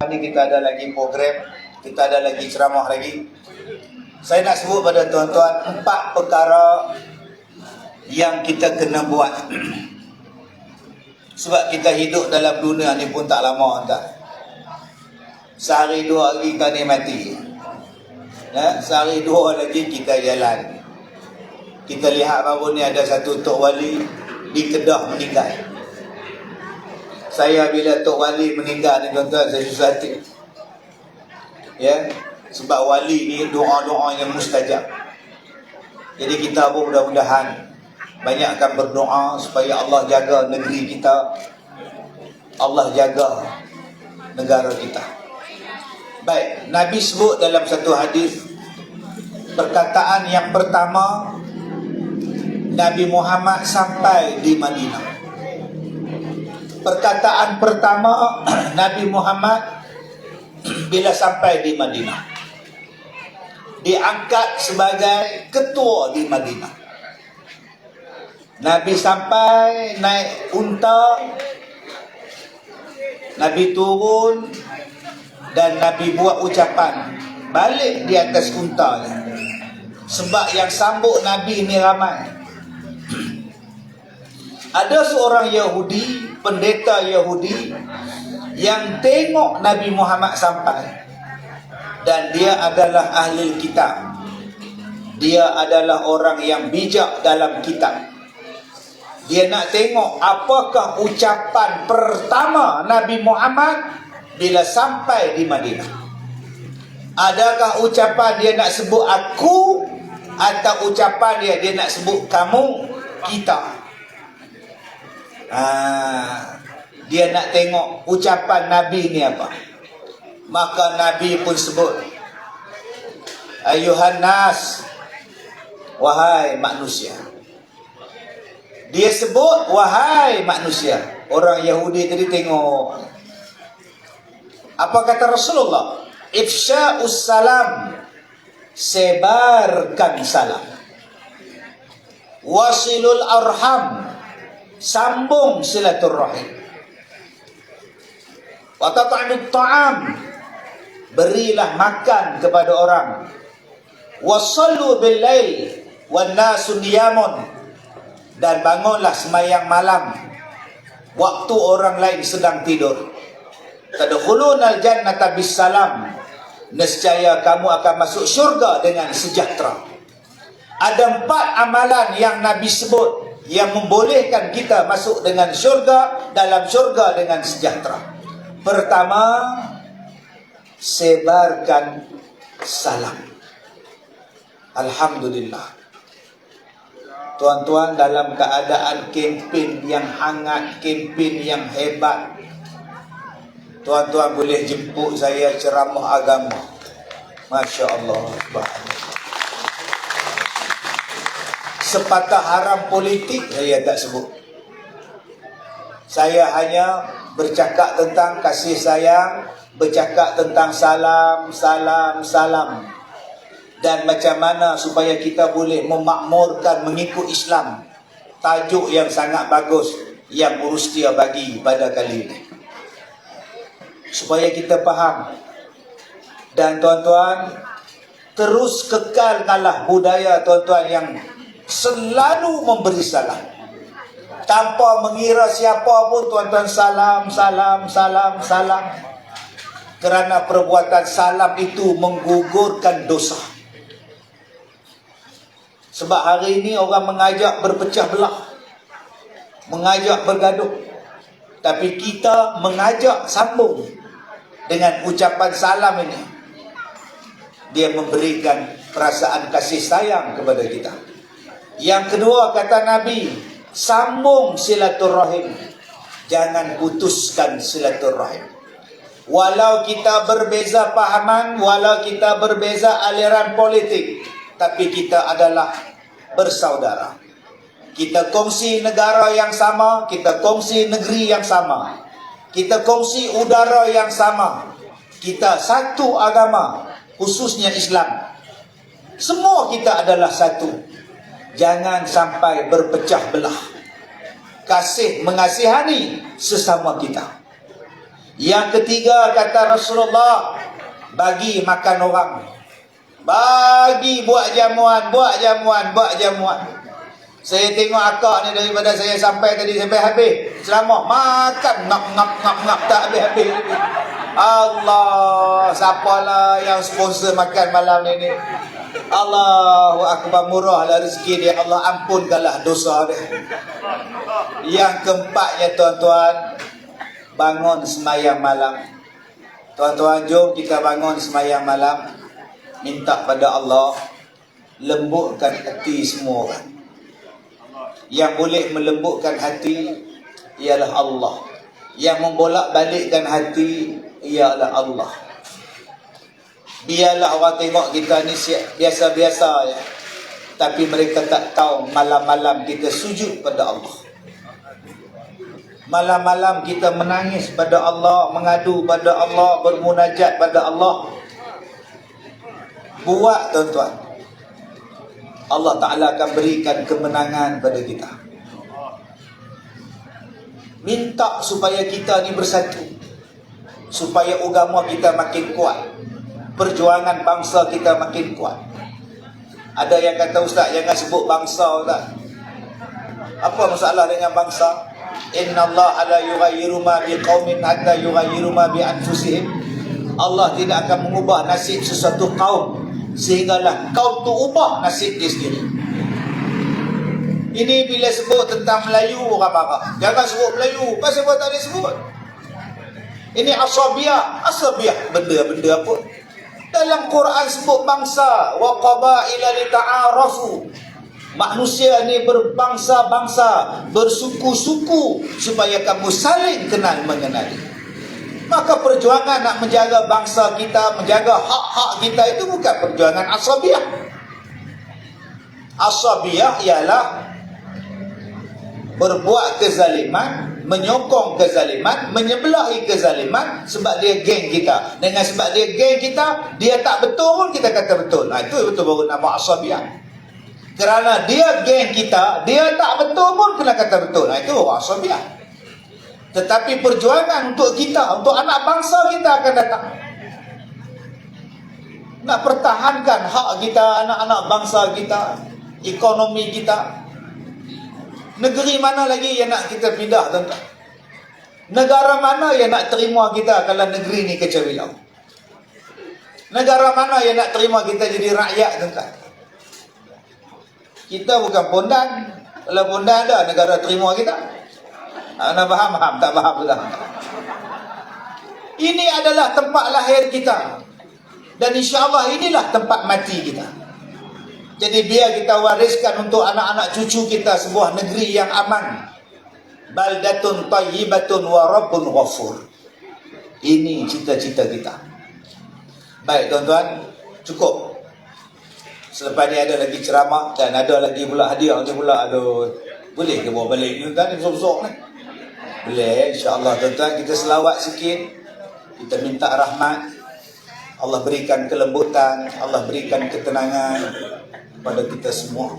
lepas ni kita ada lagi program, kita ada lagi ceramah lagi. Saya nak sebut pada tuan-tuan 4 perkara yang kita kena buat. Sebab kita hidup dalam dunia ni pun tak lama tak. Sehari 2 hari kita ni mati. Sehari 2 lagi kita jalan. Kita lihat baru ni ada satu Tok Wali di Kedah meninggal. Saya bila Tok Wali meninggal ni tuan-tuan, saya susah hati. Ya, sebab wali ni doa-doa yang mustajab. Jadi kita pun mudah-mudahan banyakkan berdoa supaya Allah jaga negeri kita, Allah jaga negara kita. Baik, Nabi sebut dalam satu hadis, perkataan yang pertama Nabi Muhammad sampai di Madinah. Perkataan pertama Nabi Muhammad bila sampai di Madinah, diangkat sebagai ketua di Madinah. Nabi sampai naik unta, Nabi turun dan Nabi buat ucapan balik di atas unta. Sebab yang sambut Nabi ni ramai. Ada seorang Yahudi, pendeta Yahudi, yang tengok Nabi Muhammad sampai, dan dia adalah ahli kitab. Dia adalah orang yang bijak dalam kitab. Dia nak tengok apakah ucapan pertama Nabi Muhammad bila sampai di Madinah. Adakah ucapan dia nak sebut aku, atau ucapan dia nak sebut kamu, kita. Dia nak tengok ucapan Nabi ni apa. Maka Nabi pun sebut, ayuhan nas, wahai manusia. Dia sebut wahai manusia. Orang Yahudi tadi tengok. Apa kata Rasulullah? Ifsya'us salam, sebarkan salam. Wasilul arham, sambung silaturrahim. Wa tat'amut ta'am, berilah makan kepada orang. Wasallu bil lail wan nasu niyamun, dan bangunlah sembahyang malam waktu orang lain sedang tidur. Tadkhulunal jannata bisalam, nescaya kamu akan masuk syurga dengan sejahtera. Ada 4 amalan yang Nabi sebut yang membolehkan kita masuk dengan syurga, dalam syurga dengan sejahtera. Pertama, sebarkan salam. Alhamdulillah. Tuan-tuan, dalam keadaan kempen yang hangat, kempen yang hebat, tuan-tuan boleh jemput saya ceramah agama. Masya Allah. Sepatah haram politik saya tak sebut. Saya hanya bercakap tentang kasih sayang, bercakap tentang salam, salam, salam, dan macam mana supaya kita boleh memakmurkan mengikut Islam. Tajuk yang sangat bagus yang Urustia bagi pada kali ini, supaya kita faham. Dan tuan-tuan, terus kekalkanlah budaya tuan-tuan yang selalu memberi salam. Tanpa mengira siapa pun tuan-tuan, salam, salam, salam, salam. Kerana perbuatan salam itu menggugurkan dosa. Sebab hari ini orang mengajak berpecah belah, mengajak bergaduh. Tapi kita mengajak sambung dengan ucapan salam ini. Dia memberikan perasaan kasih sayang kepada kita. Yang kedua, kata Nabi, sambung silaturrahim. Jangan putuskan silaturrahim. Walau kita berbeza pahaman, walau kita berbeza aliran politik, tapi kita adalah bersaudara. Kita kongsi negara yang sama, kita kongsi negeri yang sama, kita kongsi udara yang sama, kita satu agama, khususnya Islam. Semua kita adalah satu. Jangan sampai berpecah belah. Kasih mengasihani sesama kita. Yang ketiga, kata Rasulullah, bagi makan orang. Bagi, buat jamuan. Saya tengok akak ni daripada saya sampai tadi sampai habis. Selama makan ngap tak habis-habis. Allah, siapalah yang sponsor makan malam ni? Allahu akbar, murahlah rezeki dia. Allah ampunkanlah dosa dia. Yang keempatnya tuan-tuan, bangun semayang malam. Tuan-tuan, jom kita bangun semayang malam. Minta pada Allah lembutkan hati semua orang. Yang boleh melembutkan hati ialah Allah. Yang membolak-balikkan hati ialah Allah. Biarlah orang tengok kita ni biasa-biasa ya, tapi mereka tak tahu malam-malam kita sujud pada Allah. Malam-malam kita menangis pada Allah, mengadu pada Allah, bermunajat pada Allah. Buat tuan-tuan, Allah Ta'ala akan berikan kemenangan pada kita. Minta supaya kita ni bersatu, supaya agama kita makin kuat, perjuangan bangsa kita makin kuat. Ada yang kata, Ustaz, jangan sebut bangsa, Ustaz. Apa masalah dengan bangsa? Inna Allah la yughayyiru ma biqaumin hatta yughayyiru ma bi anfusihim. Allah tidak akan mengubah nasib sesuatu kaum sehinggalah kaum tu ubah nasib dia sendiri. Ini bila sebut tentang Melayu orang marah. Jangan sebut Melayu. Pasal apa tak boleh sebut? Ini asabiah. Benda-benda apa? Dalam Quran sebut bangsa. Wa qabaila lita'arafu. Manusia ni berbangsa-bangsa, bersuku-suku, supaya kamu saling kenal mengenali. Maka perjuangan nak menjaga bangsa kita, menjaga hak-hak kita, itu bukan perjuangan asabiah. Asabiah ialah berbuat kezaliman, menyokong kezaliman, menyebelahi kezaliman sebab dia geng kita. Dengan sebab dia geng kita, dia tak betul pun kita kata betul. Itu betul baru nama asabiah. Kerana dia geng kita, dia tak betul pun kena kata betul. Itu asabiah. Tetapi perjuangan untuk kita, untuk anak bangsa kita akan datang. Nak pertahankan hak kita, anak-anak bangsa kita, ekonomi kita. Negeri mana lagi yang nak kita pindah, tuan-tuan? Negara mana yang nak terima kita kalau negeri ni kacau bilau? Negara mana yang nak terima kita jadi rakyat, tuan-tuan? Kita bukan pondan. Kalau pondan ada, negara terima kita. Anda faham? Tak faham pula. Ini adalah tempat lahir kita. Dan insya-Allah inilah tempat mati kita. Jadi biar kita wariskan untuk anak-anak cucu kita sebuah negeri yang aman. Baldatun tayyibatun wa rabbun ghafur. Ini cita-cita kita. Baik tuan-tuan, cukup. Selepas ni ada lagi ceramah dan ada lagi pula hadiah ni pula. Aduh, boleh ke bawa balik ni tuan, besok-besok ni? Boleh, insya-Allah tuan-tuan. Kita selawat sikit. Kita minta rahmat. Allah berikan kelembutan, Allah berikan ketenangan kepada kita semua.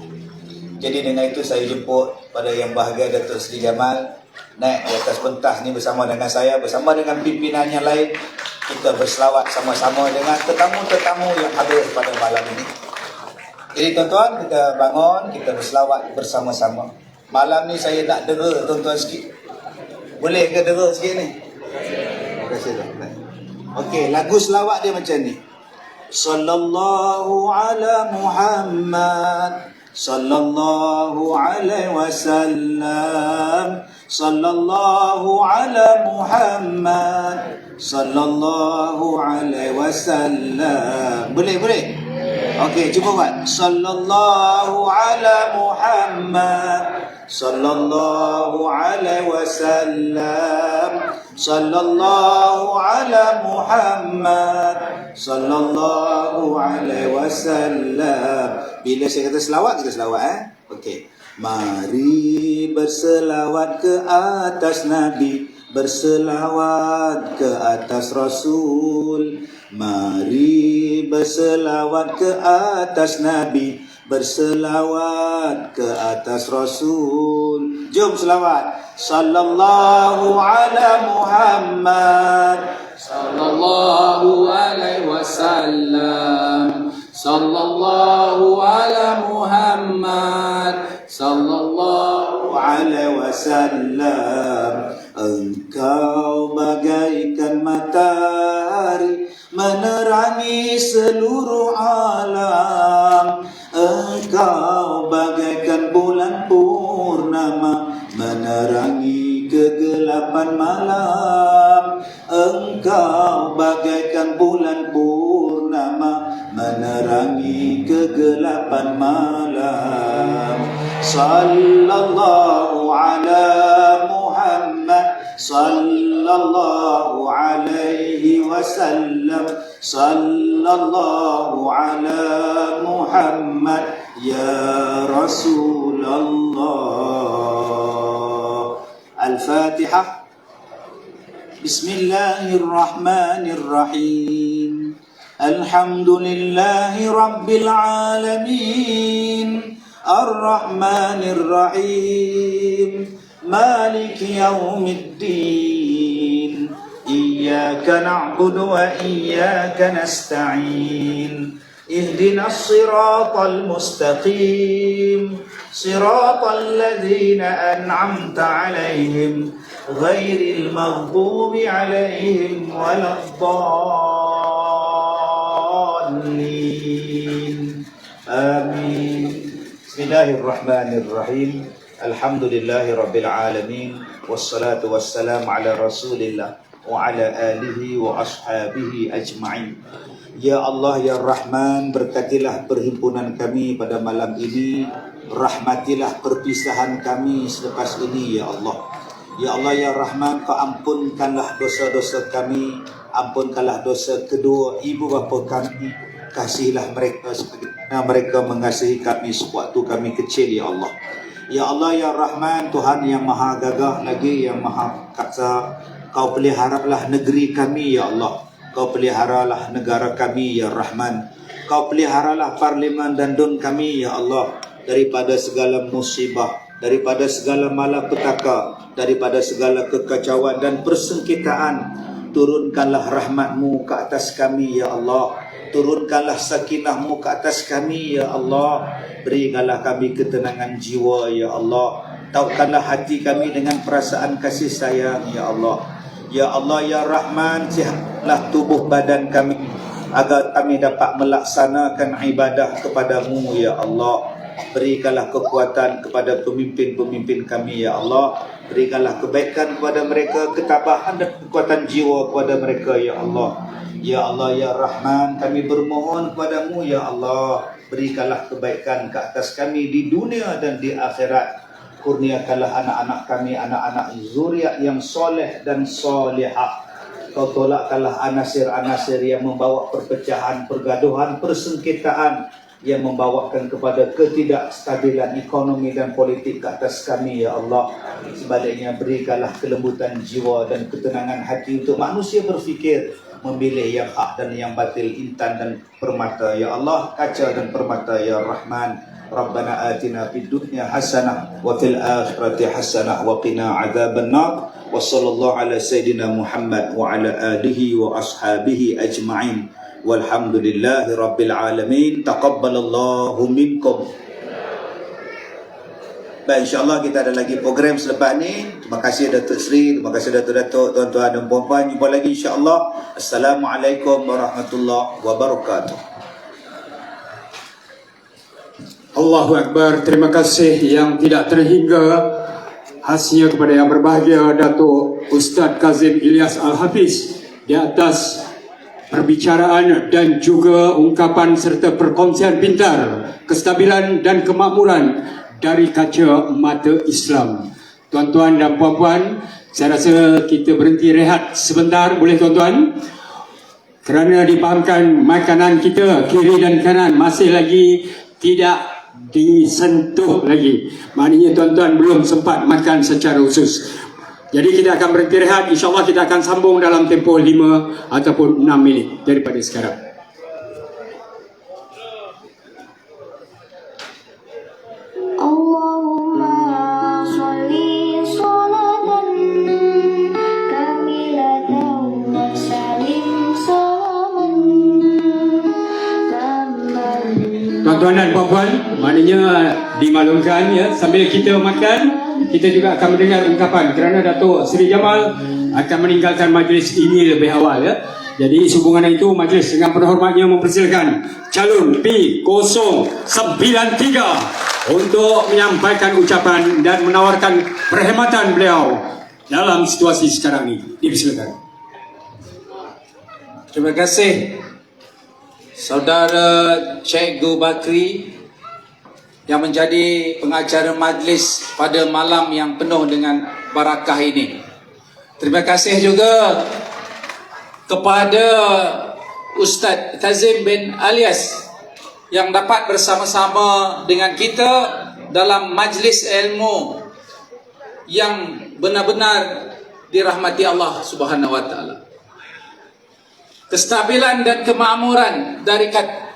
Jadi dengan itu saya jemput pada yang bahagia Datuk Seri Jamal naik di atas pentas ni bersama dengan saya, bersama dengan pimpinan yang lain. Kita berselawat sama-sama dengan tetamu-tetamu yang hadir pada malam ini. Jadi tuan-tuan, kita bangun, kita berselawat bersama-sama. Malam ni saya nak dera tuan-tuan sikit. Boleh ke dera sikit ni? Terima kasih tuan. Okey, lagu selawat dia macam ni. Sallallahu ala Muhammad, sallallahu alaihi wasallam, sallallahu ala Muhammad, sallallahu alaihi wasallam. Boleh? Okey, cuba buat. Sallallahu ala Muhammad, sallallahu alaihi wasallam, sallallahu ala Muhammad, sallallahu alaihi wasallam. Bila saya kata selawat, kita selawat Okey. Mari berselawat ke atas Nabi, berselawat ke atas Rasul. Mari berselawat ke atas Nabi, berselawat ke atas Rasul. Jom selawat. Sallallahu ala Muhammad, sallallahu alaihi wasallam, sallallahu ala Muhammad, sallallahu alaihi wasallam. Engkau bagaikan matahari menerangi seluruh alam. Engkau bagaikan bulan purnama menerangi kegelapan malam. Engkau bagaikan bulan purnama menerangi kegelapan malam. Sallallahu ala Muhammad, sallallahu alaihi wasallam, sallallahu ala Muhammad ya Rasulullah. Al-Fatihah. Bismillahirrahmanirrahim. Alhamdulillahi rabbil alamin, Ar-Rahmanir-Rahim, Maliki yaumiddin. Iyyaka na'budu wa iyyaka nasta'in. Ihdinas siratal mustaqim, siratal ladzina an'amta 'alaihim, ghairil maghdubi 'alaihim waladdallin. Amin. Bismillahirrahmanirrahim. Alhamdulillahi rabbil alamin, wassalatu wassalamu ala Rasulillah wa ala alihi wa ashabihi ajma'in. Ya Allah ya Rahman, berkatilah perhimpunan kami pada malam ini, rahmatilah perpisahan kami selepas ini ya Allah. Ya Allah ya Rahman, Kau ampunkanlah dosa-dosa kami, ampunkanlah dosa kedua ibu bapa kami, kasihilah mereka sebagaimana mereka mengasihi kami sewaktu kami kecil ya Allah. Ya Allah ya Rahman, Tuhan yang maha gagah lagi yang maha kuasa, Kau peliharalah negeri kami ya Allah. Kau peliharalah negara kami ya Rahman. Kau peliharalah parlimen dan DUN kami ya Allah, daripada segala musibah, daripada segala malapetaka, daripada segala kekacauan dan persengketaan. Turunkanlah rahmat-Mu ke atas kami ya Allah. Turunkanlah sakinah-Mu ke atas kami ya Allah. Berikanlah kami ketenangan jiwa ya Allah. Tautkanlah hati kami dengan perasaan kasih sayang ya Allah. Ya Allah ya Rahman, sihatlah tubuh badan kami agar kami dapat melaksanakan ibadah kepada-Mu ya Allah. Berikanlah kekuatan kepada pemimpin-pemimpin kami ya Allah. Berikanlah kebaikan kepada mereka, ketabahan dan kekuatan jiwa kepada mereka ya Allah. Ya Allah ya Rahman, kami bermohon kepada-Mu ya Allah. Berikanlah kebaikan ke atas kami di dunia dan di akhirat. Kurniakanlah anak-anak kami, anak-anak zuriat yang soleh dan solehah. Kau tolakkanlah anasir-anasir yang membawa perpecahan, pergaduhan, persengketaan, yang membawakan kepada ketidakstabilan ekonomi dan politik ke atas kami ya Allah. Sebaliknya berikanlah kelembutan jiwa dan ketenangan hati untuk manusia berfikir, memilih yang hak dan yang batil, intan dan permata ya Allah, kaca dan permata ya Rahman. Rabbana atina fid dunya hasanah wa fil akhirati hasanah wa qina adzaban nar. Wa sallallahu ala sayidina Muhammad wa ala alihi wa ashabihi ajma'in. Walhamdulillahi rabbil alamin. Taqabbalallahu minkum. Baik, insyaAllah kita ada lagi program selepas ni. Terima kasih Datuk Seri, terima kasih Datuk-Datuk, tuan-tuan dan puan-puan. Jumpa lagi insyaAllah. Assalamualaikum warahmatullahi wabarakatuh. Allahu Akbar. Terima kasih yang tidak terhingga khasnya kepada yang berbahagia Datuk Ustaz Kazim Ilyas Al-Hafiz di atas perbicaraan dan juga ungkapan serta perkongsian pintar, kestabilan dan kemakmuran dari kaca mata Islam. Tuan-tuan dan puan-puan, saya rasa kita berhenti rehat sebentar, boleh tuan-tuan? Kerana dipahamkan makanan kita kiri dan kanan masih lagi tidak disentuh lagi. Maknanya tuan-tuan belum sempat makan secara khusus. Jadi kita akan berhenti rehat. InsyaAllah kita akan sambung dalam tempoh 5 ataupun 6 minit daripada sekarang. tuan-tuan dan puan-puan, maknanya dimaklumkan ya, sambil kita makan, kita juga akan mendengar ungkapan kerana Datuk Seri Jamal akan meninggalkan majlis ini lebih awal ya. Jadi sehubungan itu majlis dengan penuh hormatnya mempersilakan calon P093 untuk menyampaikan ucapan dan menawarkan perkhidmatan beliau dalam situasi sekarang ini. Dipersilakan. Terima kasih Saudara Cikgu Bakri yang menjadi pengacara majlis pada malam yang penuh dengan barakah ini. Terima kasih juga kepada Ustaz Kazim bin Alias yang dapat bersama-sama dengan kita dalam majlis ilmu yang benar-benar dirahmati Allah Subhanahu wa taala. Kestabilan dan kemakmuran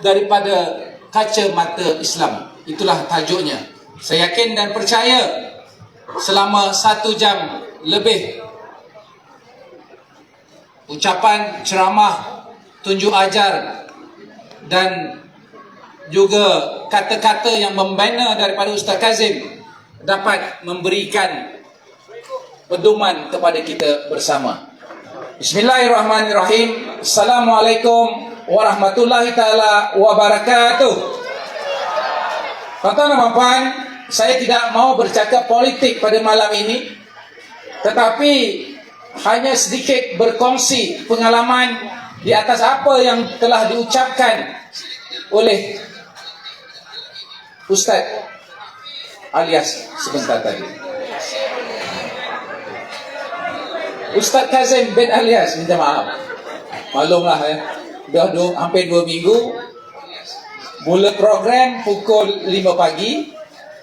daripada kacamata Islam, itulah tajuknya. Saya yakin dan percaya selama 1 jam lebih ucapan ceramah, tunjuk ajar dan juga kata-kata yang membina daripada Ustaz Kazim dapat memberikan pedoman kepada kita bersama. Bismillahirrahmanirrahim. Assalamualaikum warahmatullahi taala wabarakatuh. Tuan-tuan dan puan-puan, saya tidak mau bercakap politik pada malam ini, tetapi hanya sedikit berkongsi pengalaman di atas apa yang telah diucapkan oleh Ustaz Alias sebentar tadi. Ustaz Kazim bin Alias, minta maaf. Maklumlah ya, dah hampir 2 minggu. Mula program pukul 5 pagi,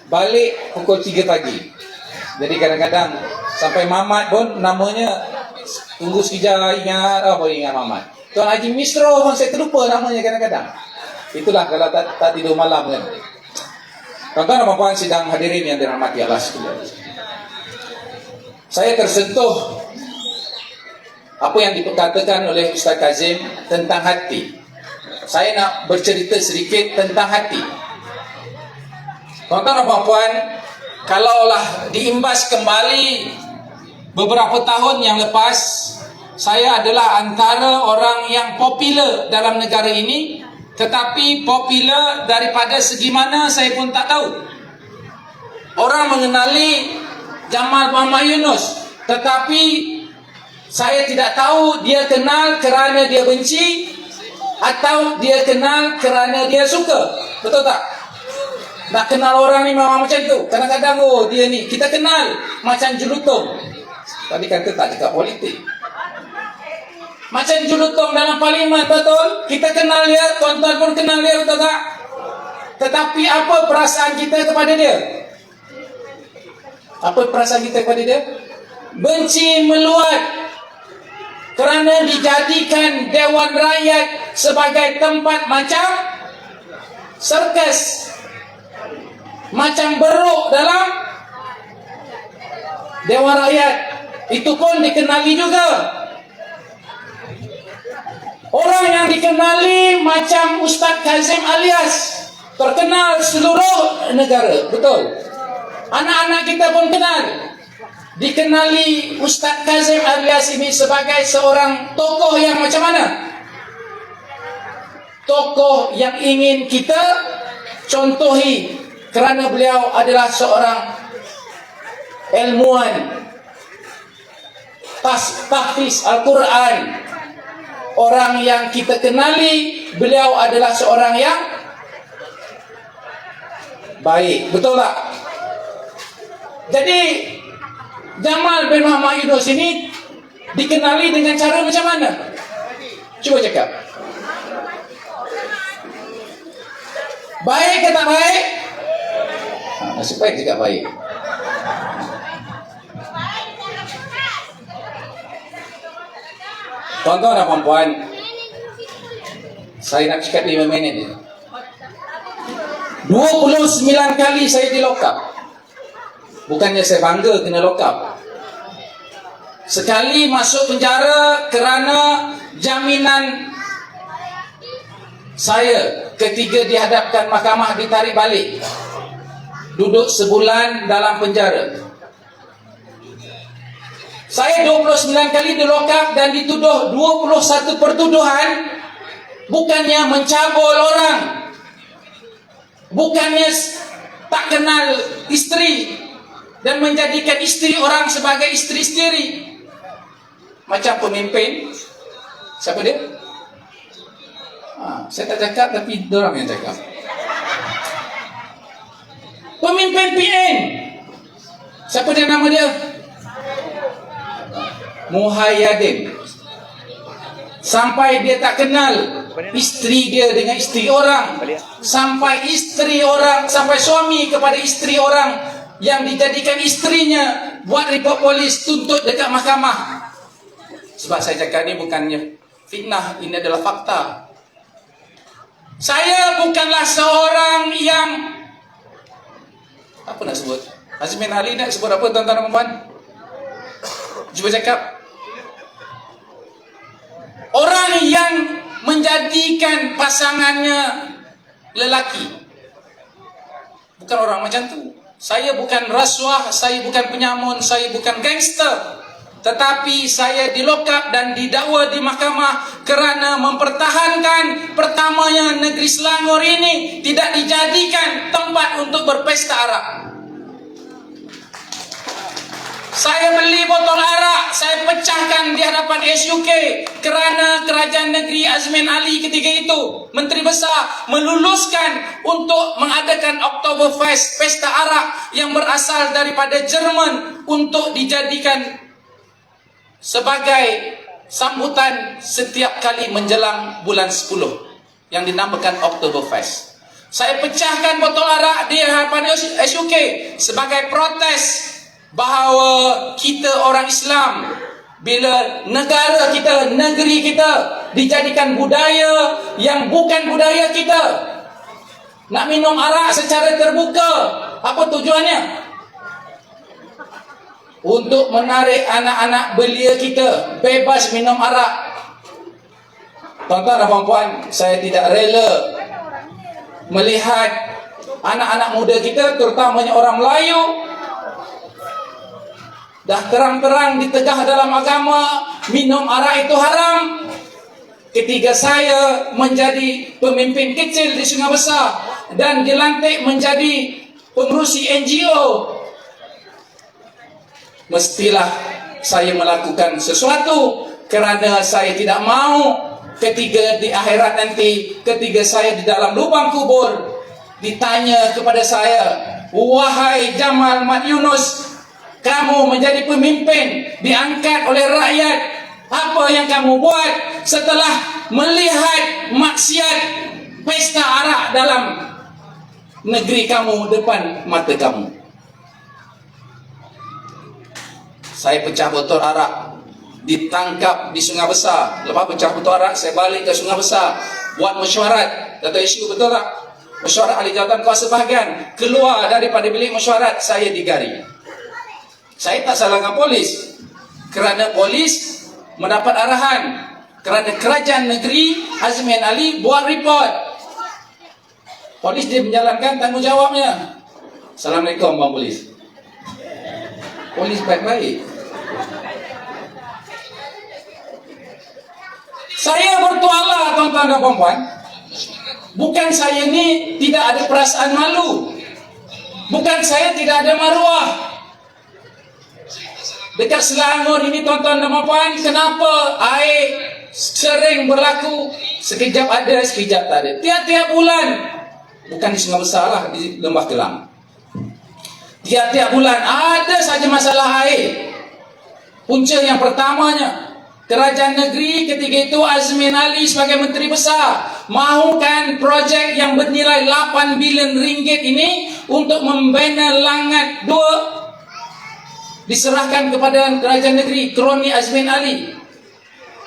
balik pukul 3 pagi. Jadi kadang-kadang sampai Mamat pun namanya tunggu sekejap ingat, boleh ingat Mamat. Tuan Haji Misro pun saya terlupa namanya kadang-kadang. Itulah kalau tak tidur malam kan. Tuan-tuan dan puan sidang hadirin yang dirahmati Allah sekalian. Saya tersentuh apa yang dikatakan oleh Ustaz Kazim tentang hati. Saya nak bercerita sedikit tentang hati. Tuan-tuan dan puan, kalaulah diimbas kembali beberapa tahun yang lepas, saya adalah antara orang yang popular dalam negara ini, tetapi popular daripada segi mana saya pun tak tahu. Orang mengenali Jamal Muhammad Yunus, tetapi saya tidak tahu dia kenal kerana dia benci atau dia kenal kerana dia suka. Betul tak? Nak kenal orang ni memang macam tu. Kadang-kadang dia ni kita kenal macam Julutong. Tadi kata tak cakap politik. Macam Julutong dalam parlimen, betul? Kita kenal dia, tuan-tuan pun kenal dia, betul tak? Tetapi apa perasaan kita kepada dia? Apa perasaan kita kepada dia? Benci meluat. Kerana dijadikan Dewan Rakyat sebagai tempat macam sirkus, macam beruk dalam Dewan Rakyat. Itu pun dikenali juga. Orang yang dikenali macam Ustaz Kazim Alias terkenal seluruh negara, betul? Anak-anak kita pun kenal. Dikenali Ustaz Kazim Alias ini sebagai seorang tokoh yang macam mana? Tokoh yang ingin kita contohi kerana beliau adalah seorang ilmuwan, tahfiz Al-Quran. Orang yang kita kenali, beliau adalah seorang yang baik, betul tak? Jadi Jamal bin Muhammad Yunus ini dikenali dengan cara macam mana? Cuba cakap. Baik ke tak baik? Nasib baik cakap baik. Tuan-tuan dan puan-puan, saya nak cakap 5 minit ni. 29 kali saya di lock up. Bukannya saya bangga kena lock up. Sekali masuk penjara kerana jaminan Saya ketika dihadapkan mahkamah ditarik balik, duduk sebulan dalam penjara. Saya 29 kali dilokap dan dituduh 21 pertuduhan, bukannya mencabul orang, bukannya tak kenal istri dan menjadikan istri orang sebagai istri-istri. Macam pemimpin, siapa dia? Saya tak cakap tapi dorang yang cakap. Pemimpin PN, siapa dia nama dia? Muhyiddin. Sampai dia tak kenal isteri dia dengan isteri orang, sampai isteri orang, sampai suami kepada isteri orang yang dijadikan istrinya buat report polis, tuntut dekat mahkamah. Sebab saya cakap ni bukannya fitnah, ini adalah fakta. Saya bukanlah seorang yang apa nak sebut? Azmin Ali nak sebut apa tuan-tuan dan puan? Cuba cakap. Orang yang menjadikan pasangannya lelaki. Bukan orang macam tu. Saya bukan rasuah, saya bukan penyamun, saya bukan gangster. Tetapi saya dilokap dan didakwa di mahkamah kerana mempertahankan pertamanya negeri Selangor ini tidak dijadikan tempat untuk berpesta arak. Saya beli botol arak, saya pecahkan di hadapan SUK kerana kerajaan negeri Azmin Ali ketika itu, Menteri Besar, meluluskan untuk mengadakan Oktoberfest, pesta arak yang berasal daripada Jerman untuk dijadikan sebagai sambutan setiap kali menjelang bulan 10 yang dinamakan Oktoberfest. Saya pecahkan botol arak di hadapan SUK sebagai protes bahawa kita orang Islam, bila negara kita, negeri kita dijadikan budaya yang bukan budaya kita, nak minum arak secara terbuka, apa tujuannya? Untuk menarik anak-anak belia kita bebas minum arak. Tuan-tuan dan puan-puan, saya tidak rela melihat anak-anak muda kita, terutamanya orang Melayu, dah terang-terang ditegah dalam agama minum arak itu haram. Ketika saya menjadi pemimpin kecil di Sungai Besar dan dilantik menjadi pengerusi NGO, mestilah saya melakukan sesuatu kerana saya tidak mau ketika di akhirat nanti, ketika saya di dalam lubang kubur, ditanya kepada saya, wahai Jamal Mat Yunus, kamu menjadi pemimpin, diangkat oleh rakyat, apa yang kamu buat setelah melihat maksiat pesta arak dalam negeri kamu, depan mata kamu? Saya pecah botol arak, ditangkap di Sungai Besar. Lepas pecah botol arak, saya balik ke Sungai Besar, buat mesyuarat. Dato' isu betul tak? Mesyuarat ahli jawatan kuasa bahagian. Keluar daripada bilik mesyuarat, saya digari. Saya tak salahkan polis, kerana polis mendapat arahan kerana kerajaan negeri Azmin Ali buat report. Polis dia menjalankan tanggungjawabnya. Assalamualaikum bang polis. Polis baik-baik. Saya bertuala tuan-tuan dan puan-puan. Bukan saya ni tidak ada perasaan malu. Bukan saya tidak ada maruah. Dekat Selangor ini tuan-tuan dan puan-puan, kenapa air sering berlaku, sekejap ada, sekejap tak ada. Tiap-tiap bulan, bukan di Sungai Besar lah, di Lembah Kelang, tiap-tiap bulan ada saja masalah air. Punca yang pertamanya, kerajaan negeri ketika itu Azmin Ali sebagai Menteri Besar mahukan projek yang bernilai 8 bilion ringgit ini untuk membina Langat 2, diserahkan kepada kerajaan negeri kroni Azmin Ali.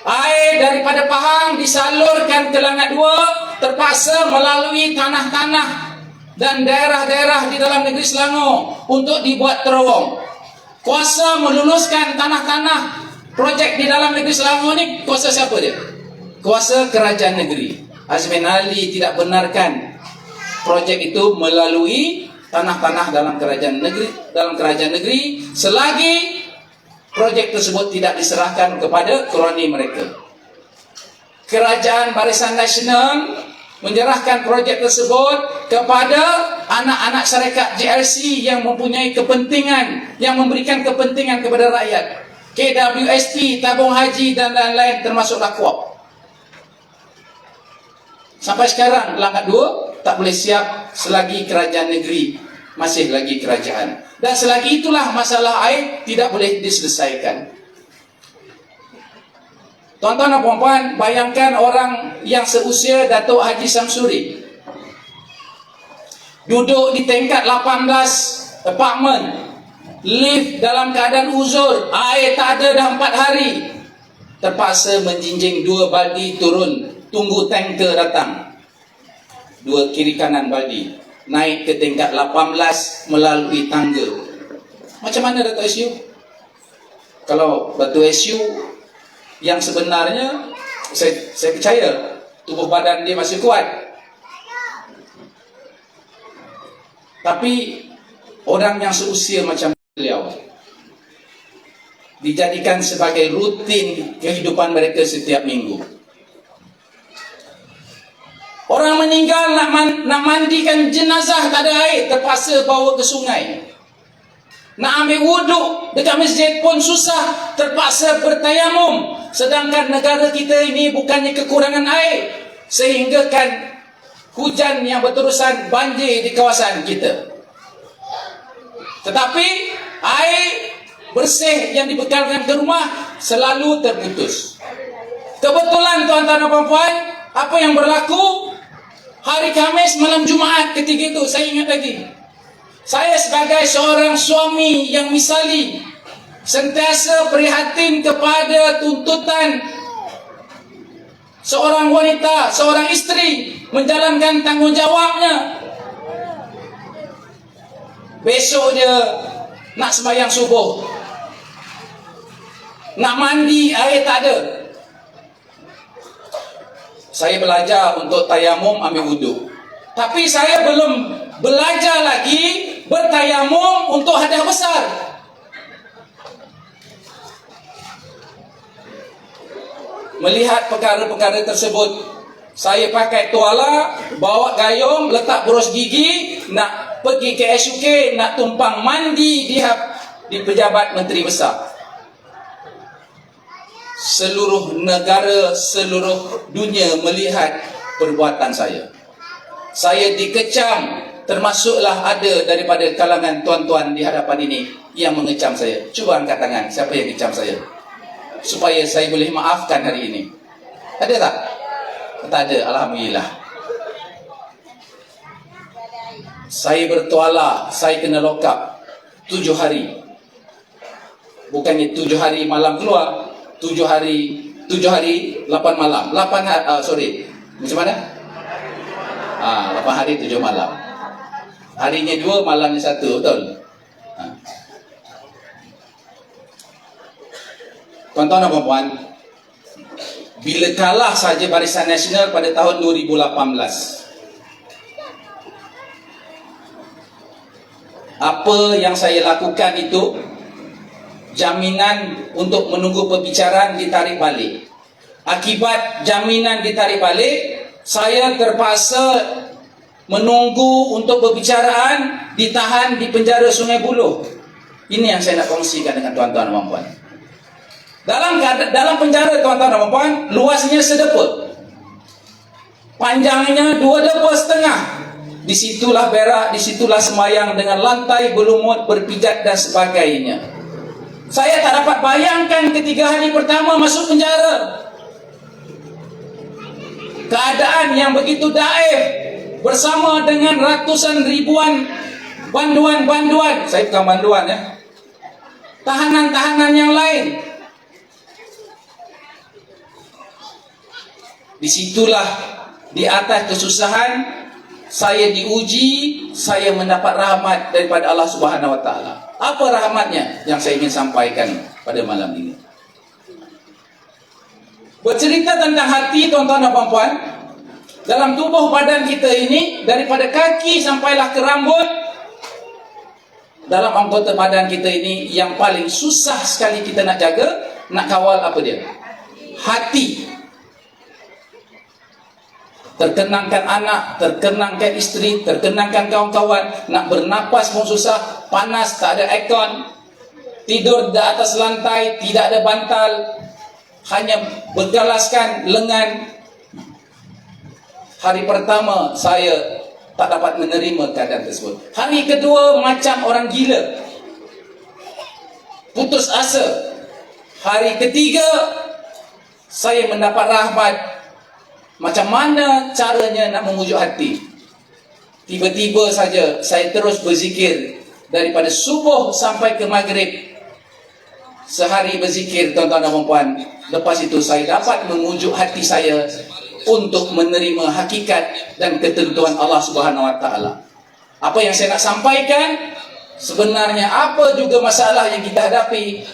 Air daripada Pahang disalurkan ke Langat 2, terpaksa melalui tanah-tanah dan daerah-daerah di dalam negeri Selangor untuk dibuat terowong. Kuasa meluluskan tanah-tanah projek di dalam negeri Selangor ni, kuasa siapa dia? Kuasa kerajaan negeri. Azmin Ali tidak benarkan projek itu melalui tanah-tanah dalam kerajaan negeri selagi projek tersebut tidak diserahkan kepada kroni mereka. Kerajaan Barisan Nasional menyerahkan projek tersebut kepada anak-anak syarikat JLC yang mempunyai kepentingan, yang memberikan kepentingan kepada rakyat. KWSP, tabung haji dan lain-lain termasuklah KUAP. Sampai sekarang Langkat 2 tak boleh siap selagi kerajaan negeri masih lagi kerajaan. Dan selagi itulah masalah air tidak boleh diselesaikan. Tuan-tuan dan puan-puan, bayangkan orang yang seusia Datuk Haji Samsuri duduk di tingkat 18 apartmen, lift dalam keadaan uzur, air tak ada dah 4 hari, terpaksa menjinjing 2 baldi turun, tunggu tanker datang, 2 kiri kanan baldi, naik ke tingkat 18 melalui tangga. Macam mana Datuk SU? Kalau Datuk SU yang sebenarnya, saya percaya tubuh badan dia masih kuat, tapi orang yang seusia macam beliau dijadikan sebagai rutin kehidupan mereka setiap minggu. Orang meninggal nak mandikan jenazah tak ada air, terpaksa bawa ke sungai. Nak ambil wuduk dekat masjid pun susah, terpaksa bertayamum. Sedangkan negara kita ini bukannya kekurangan air, sehingga kan hujan yang berterusan banjir di kawasan kita. Tetapi air bersih yang dibekalkan ke rumah selalu terputus. Kebetulan tuan-tuan dan puan-puan, apa yang berlaku hari Khamis malam Jumaat ketika itu saya ingat lagi. Saya sebagai seorang suami yang misali sentiasa prihatin kepada tuntutan seorang wanita, seorang isteri menjalankan tanggungjawabnya. Besok dia nak sembahyang subuh, nak mandi, air tak ada. Saya belajar untuk tayamum ambil wuduk. Tapi saya belum belajar lagi bertayamum untuk hadiah besar. Melihat perkara-perkara tersebut, saya pakai tuala, bawa gayung, letak berus gigi, nak pergi ke SUK, nak tumpang mandi di pejabat menteri besar. Seluruh negara, seluruh dunia melihat perbuatan saya. Saya dikecam, termasuklah ada daripada kalangan tuan-tuan di hadapan ini yang mengecam saya. Cuba angkat tangan, siapa yang kecam saya? Supaya saya boleh maafkan hari ini. Ada tak? Tak ada, alhamdulillah. Saya bertuala, saya kena lock up 7 hari. Bukannya 7 hari malam keluar, 7 hari 8 malam. Macam mana? 8 hari 7 malam. Harinya 2, malamnya 1, betul? Tuan-tuan dan puan-puan, bila kalah saja Barisan Nasional pada tahun 2018, apa yang saya lakukan itu, jaminan untuk menunggu perbicaraan ditarik balik. Akibat jaminan ditarik balik, saya terpaksa menunggu untuk perbicaraan, ditahan di penjara Sungai Buloh. Ini yang saya nak kongsikan dengan tuan-tuan dan puan-puan. Dalam penjara tuan-tuan dan puan-puan, luasnya sedepa, panjangnya 2,5 depa. Disitulah berak, disitulah semayang dengan lantai berlumut, berpijat dan sebagainya. Saya tak dapat bayangkan ketika hari pertama masuk penjara, keadaan yang begitu daif bersama dengan ratusan ribuan banduan-banduan, saya bukan banduan ya, tahanan-tahanan yang lain. Disitulah di atas kesusahan saya diuji, saya mendapat rahmat daripada Allah Subhanahu Wa Taala. Apa rahmatnya yang saya ingin sampaikan pada malam ini? Bercerita tentang hati, tuan-tuan dan puan-puan, dalam tubuh badan kita ini, daripada kaki sampailah ke rambut, dalam anggota badan kita ini yang paling susah sekali kita nak jaga, nak kawal apa dia? Hati. Terkenangkan anak, terkenangkan isteri, terkenangkan kawan-kawan, nak bernapas pun susah, panas, tak ada aircon, tidur di atas lantai, tidak ada bantal, hanya bergalaskan lengan. Hari pertama saya tak dapat menerima keadaan tersebut. Hari kedua macam orang gila, putus asa. Hari ketiga saya mendapat rahmat. Macam mana caranya nak memujuk hati? Tiba-tiba saja saya terus berzikir daripada subuh sampai ke maghrib. Sehari berzikir, tuan-tuan dan puan-puan. Lepas itu saya dapat memujuk hati saya untuk menerima hakikat dan ketentuan Allah Subhanahu Wa Taala. Apa yang saya nak sampaikan, sebenarnya apa juga masalah yang kita hadapi,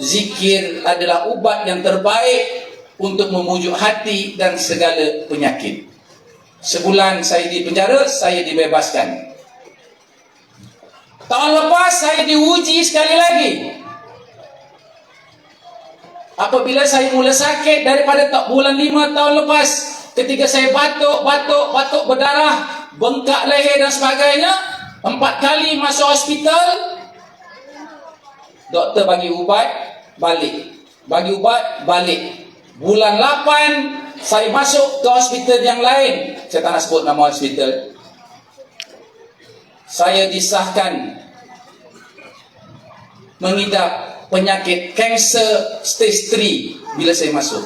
zikir adalah ubat yang terbaik untuk memujuk hati dan segala penyakit. Sebulan saya di penjara, saya dibebaskan. Tahun lepas saya diuji sekali lagi. Apabila saya mula sakit daripada bulan 5 tahun lepas, ketika saya batuk berdarah, bengkak leher dan sebagainya, 4 kali masuk hospital, doktor bagi ubat, balik. Bagi ubat, balik. Bulan 8 saya masuk ke hospital yang lain. Saya tak nak sebut nama hospital. Saya disahkan mengidap penyakit kanser stage 3 bila saya masuk.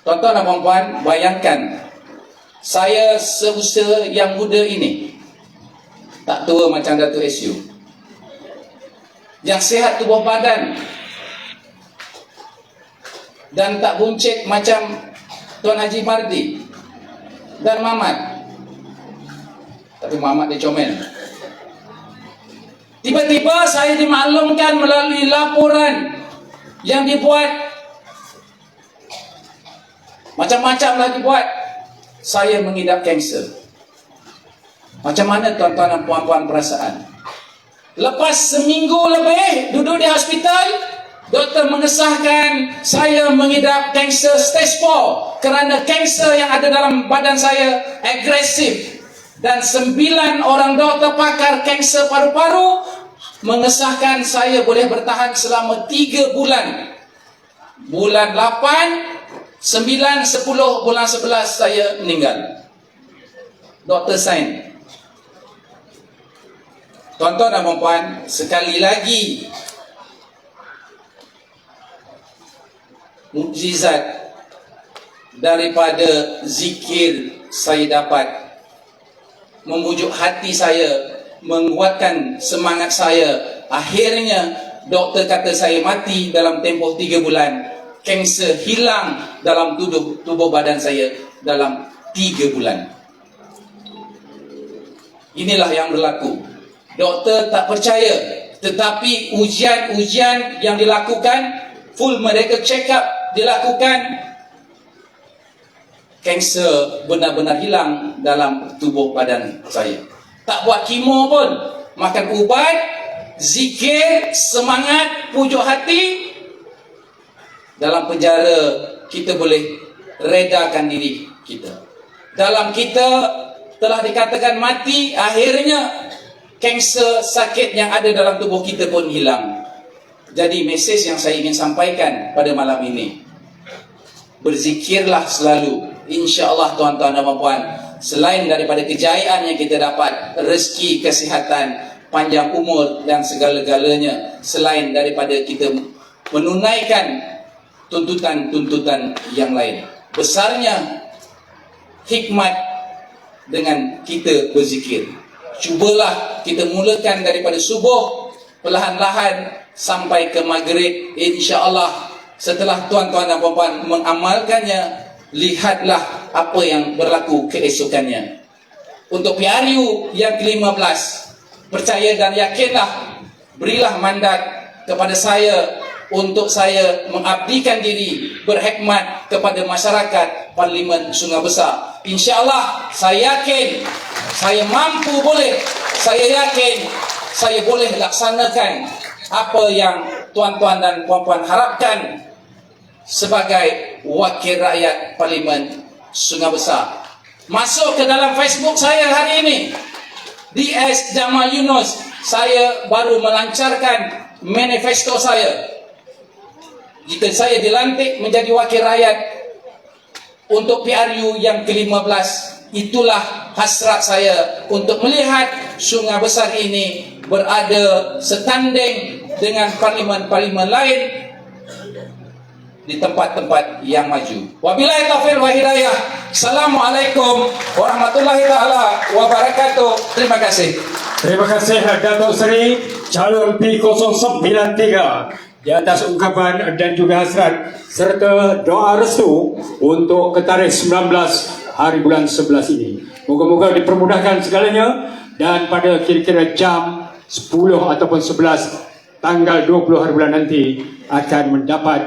Tuan-tuan dan puan-puan, bayangkan saya seusia yang muda ini, tak tua macam Datuk SU, yang sihat tubuh badan dan tak buncit macam Tuan Haji Mardi dan Mamat. Tapi Mamat dia comel. Tiba-tiba saya dimaklumkan melalui laporan yang dibuat, macam-macam lah dibuat, saya mengidap kanser. Macam mana tuan-tuan dan puan-puan perasaan? Lepas seminggu lebih duduk di hospital, doktor mengesahkan saya mengidap kanser stage 4 kerana kanser yang ada dalam badan saya agresif. Dan 9 orang doktor pakar kanser paru-paru mengesahkan saya boleh bertahan selama 3 bulan. Bulan 8, 9, 10, bulan 11 saya meninggal. Doktor sign. Tuan-tuan dan puan-puan, sekali lagi mukjizat daripada zikir saya dapat memujuk hati saya, menguatkan semangat saya. Akhirnya doktor kata saya mati dalam tempoh 3 bulan. Kanser hilang dalam tubuh badan saya dalam 3 bulan. Inilah yang berlaku. Doktor tak percaya, tetapi ujian-ujian yang dilakukan, full medical check up dilakukan, kanser benar-benar hilang dalam tubuh badan saya. Tak buat kemo pun, makan ubat, zikir, semangat, pujuk hati. Dalam penjara kita boleh redakan diri kita. Dalam kita telah dikatakan mati, akhirnya kanser sakit yang ada dalam tubuh kita pun hilang. Jadi mesej yang saya ingin sampaikan pada malam ini, berzikirlah selalu. InsyaAllah tuan-tuan dan puan-puan, selain daripada kejayaan yang kita dapat, rezeki, kesihatan, panjang umur dan segala-galanya, selain daripada kita menunaikan tuntutan-tuntutan yang lain, besarnya hikmat dengan kita berzikir. Cubalah kita mulakan daripada subuh, perlahan-lahan sampai ke maghrib. InsyaAllah setelah tuan-tuan dan puan-puan mengamalkannya, lihatlah apa yang berlaku keesokannya. Untuk PRU yang ke-15, percaya dan yakinlah, berilah mandat kepada saya untuk saya mengabdikan diri berkhidmat kepada masyarakat Parlimen Sungai Besar. InsyaAllah saya yakin saya mampu boleh, saya yakin saya boleh laksanakan apa yang tuan-tuan dan puan-puan harapkan sebagai wakil rakyat Parlimen Sungai Besar. Masuk ke dalam Facebook saya hari ini, DS Jamal Yunus, saya baru melancarkan manifesto saya. Jika saya dilantik menjadi wakil rakyat untuk PRU yang ke-15, itulah hasrat saya untuk melihat Sungai Besar ini berada setanding dengan parlimen-parlimen lain di tempat-tempat yang maju. Wabillahi taufiq wal hidayah. Assalamualaikum warahmatullahi taala wabarakatuh. Terima kasih. Terima kasih Datuk Seri calon P093 di atas ungkapan dan juga hasrat serta doa restu untuk ke tarikh 19 hari bulan 11 ini. Moga-moga dipermudahkan segalanya dan pada kira-kira jam 10 ataupun 11 tanggal 20 hari bulan nanti akan mendapat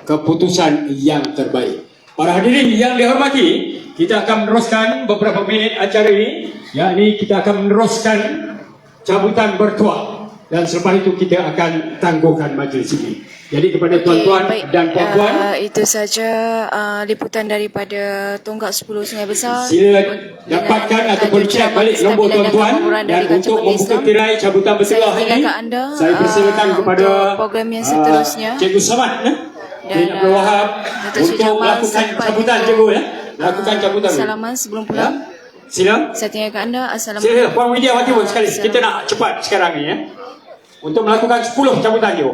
keputusan yang terbaik. Para hadirin yang dihormati, kita akan meneruskan beberapa minit acara ini, yakni kita akan meneruskan cabutan bertuah dan selepas itu kita akan tangguhkan majlis ini. Jadi kepada tuan-tuan dan puan-puan, itu saja liputan daripada Tonggak 10 Sungai Besar. sila dapatkan ataupun cek balik nombor tuan-tuan dan untuk membuka tirai cabutan bertuah ini, saya persilakan kepada program yang seterusnya. Cikgu Samad bin Abdul Wahab untuk melakukan cabutan, Cikgu ya. Lakukan cabutan. Salaman sebelum pulang. Sila. Saya tinggalkan anda. Assalamualaikum. Sila Puan Widya Wati pun sekali. Kita nak cepat sekarang ni ya. Untuk melakukan 10 cabutan, Cikgu.